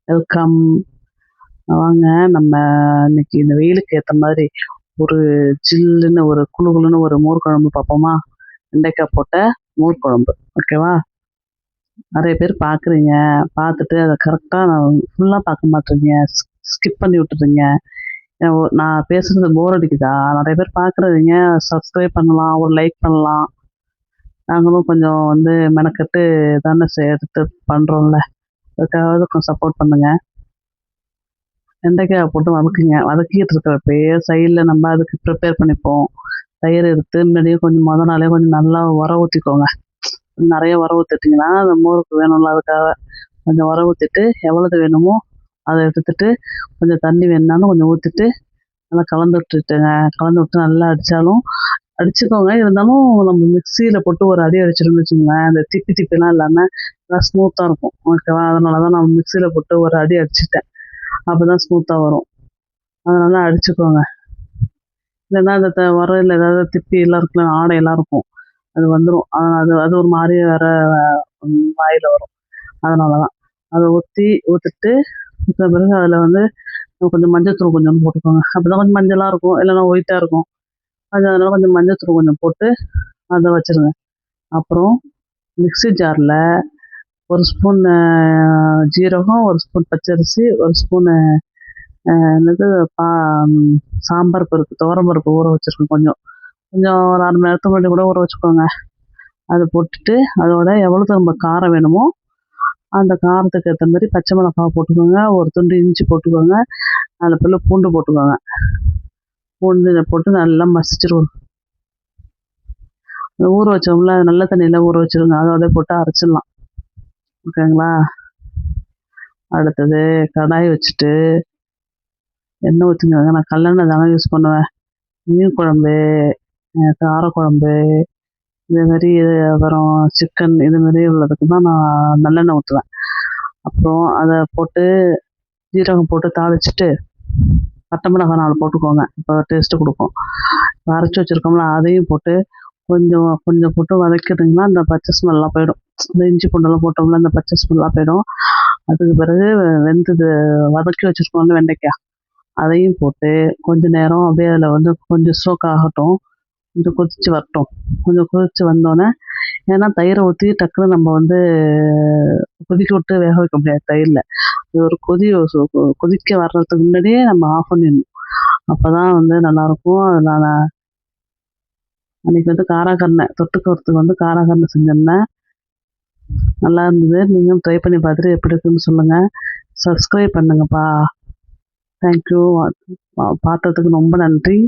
Welcome. வாங்க நம்ம இன்னைக்கு இந்த வெயிலுக்கு ஏத்த மாதிரி ஒரு ஜில்லுன்னு ஒரு குளுகுளுன்னு ஒரு மோர் குழம்பு பார்ப்போமா? வெண்டைக்காய் போட்ட மோர் குழம்பு. ஓகேவா? நிறைய பேர் பார்க்குறீங்க. பார்த்துட்டு அத கரெக்ட்டா ஃபுல்லா பார்க்க மாட்றீங்க. ஸ்கிப் பண்ணி விட்டுறீங்க. நான் பேசுறது போர் அடிக்குதா? நிறைய பேர் பார்க்குறீங்க. சப்ஸ்கிரைப் பண்ணலாம், ஒரு லைக் பண்ணலாம். நாங்களும் கொஞ்சம் மெனக்கெட்டு தானே எடுத்து பண்றோம்ல. அதுக்காகவாது கொஞ்சம் சப்போர்ட் பண்ணுங்க. வெண்டைக்காய போட்டு வதக்குங்க. வதக்கிட்டு இருக்கிறப்பயே சைடுல நம்ம அதுக்கு ப்ரிப்பேர் பண்ணிப்போம். தயிர் எடுத்து முன்னாடியே கொஞ்சம் நாளே கொஞ்சம் நல்லா உர ஊற்றிக்கோங்க. நிறைய உர ஊற்றிட்டிங்கன்னா அந்த மோருக்கு வேணும்ல, அதுக்காக கொஞ்சம் உர ஊற்றிட்டு எவ்வளவு வேணுமோ அதை எடுத்துட்டு கொஞ்சம் தண்ணி வேணுனாலும் கொஞ்சம் ஊற்றிட்டு நல்லா கலந்து விட்டுட்டுங்க. கலந்து விட்டு நல்லா அடிச்சுக்கோங்க. இருந்தாலும் நம்ம மிக்சியில் போட்டு ஒரு அடி அடிச்சிட்டோம்னு வச்சுக்கோங்களேன், அந்த திப்பி திப்பிலாம் இல்லாமல் நல்லா ஸ்மூத்தாக இருக்கும். ஓகேவா? அதனால தான் நான் மிக்சியில் போட்டு ஒரு அடி அடிச்சிட்டேன். அப்போ தான் ஸ்மூத்தாக வரும். அதனால அடிச்சுக்கோங்க. இல்லைன்னா அந்த உரையில ஏதாவது திப்பி எல்லாம் இருக்குல்ல, ஆடையெல்லாம் இருக்கும், அது வந்துடும். அது அது ஒரு மாதிரி வேற வாயில் வரும். அதனால தான் அதை ஊற்றிட்டு பிறகு அதில் கொஞ்சம் மஞ்சத்தூள் கொஞ்சம் போட்டுக்கோங்க. அப்போ தான் கொஞ்சம் மஞ்சளாக இருக்கும், இல்லைன்னா ஒயிட்டாக இருக்கும். அதனால கொஞ்சம் மஞ்சத்தூள் கொஞ்சம் போட்டு அதை வச்சுருங்க. அப்புறம் மிக்ஸி ஜாரில் ஒரு ஸ்பூன் ஜீரகம், ஒரு ஸ்பூன் பச்சரிசி, ஒரு ஸ்பூனு என்னது சாம்பார் பருப்பு, துவரம் பருப்பு ஊற வச்சுருக்கோம். கொஞ்சம் கொஞ்சம் ஒரு 1/2 மணி நேரத்துக்கு முன்னாடி கூட ஊற வச்சுக்கோங்க. அதை போட்டுட்டு அதோட எவ்வளோக்கு நம்ம காரம் வேணுமோ அந்த காரத்துக்கு ஏற்ற மாதிரி பச்சை மிளகாய் போட்டுக்கோங்க, ஒரு துண்டு இஞ்சி போட்டுக்கோங்க, அதில் பூண்டு போட்டுக்கோங்க. பூண்டு இதை போட்டு நல்லா மசிச்சிருவோம். ஊற வச்சோம்ல, நல்ல தண்ணியில் ஊற வச்சுருங்க. அதோட போட்டு அரைச்சிடலாம். ஓகேங்களா? அடுத்தது கடாய் வச்சுட்டு எண்ணெய் ஊற்றிக்கோங்க. நான் கல்லெண்ணெய் தானே யூஸ் பண்ணுவேன். மீன் குழம்பு, காரக்குழம்பு, இதேமாரி அப்புறம் சிக்கன் இதுமாரி உள்ளதுக்கு தான் நான் நல்லெண்ணெய் ஊற்றுவேன். அப்புறம் அதை போட்டு ஜீரகம் போட்டு தாளிச்சிட்டு பட்டை மிளகாய் 4 போட்டுக்கோங்க. இப்போ டேஸ்ட்டு கொடுக்கும். அரைச்சி வச்சுருக்கோம்ல, அதையும் போட்டு கொஞ்சம் கொஞ்சம் போட்டு வதக்கிட்டிங்கன்னா அந்த பச்சை ஸ்மெல்லாம் போயிடும். இந்த இஞ்சி பூண்டெல்லாம் போட்டோம்ல, அந்த பச்சை ஸ்மெல்லாம் போயிடும். அதுக்கு பிறகு வெந்தது வதக்கி வச்சுருக்கோம்ல வெண்டைக்காய், அதையும் போட்டு கொஞ்ச நேரம் அப்படியே அதில் கொஞ்சம் சோக் ஆகட்டும். கொஞ்சம் கொதித்து வரட்டும். கொஞ்சம் கொதித்து வந்தோடனே, ஏன்னா தயிரை ஊற்றி டக்குன்னு நம்ம கொதிக்க விட்டு வேக வைக்க முடியாது தயிரில். அது ஒரு கொதிக்க வர்றதுக்கு முன்னாடியே நம்ம ஆஃப் பண்ணிடணும். அப்போ தான் நல்லாயிருக்கும். அதனால அன்றைக்கி காராக்கருணை தொட்டுக்கிறதுக்கு காராக்கருணை செஞ்சிருந்தேன். நல்லா இருந்தது. நீங்களும் ட்ரை பண்ணி பார்த்துட்டு எப்படி இருக்குன்னு சொல்லுங்கள். சப்ஸ்கிரைப் பண்ணுங்கப்பா. தேங்க்யூ. பார்த்ததுக்கு ரொம்ப நன்றி.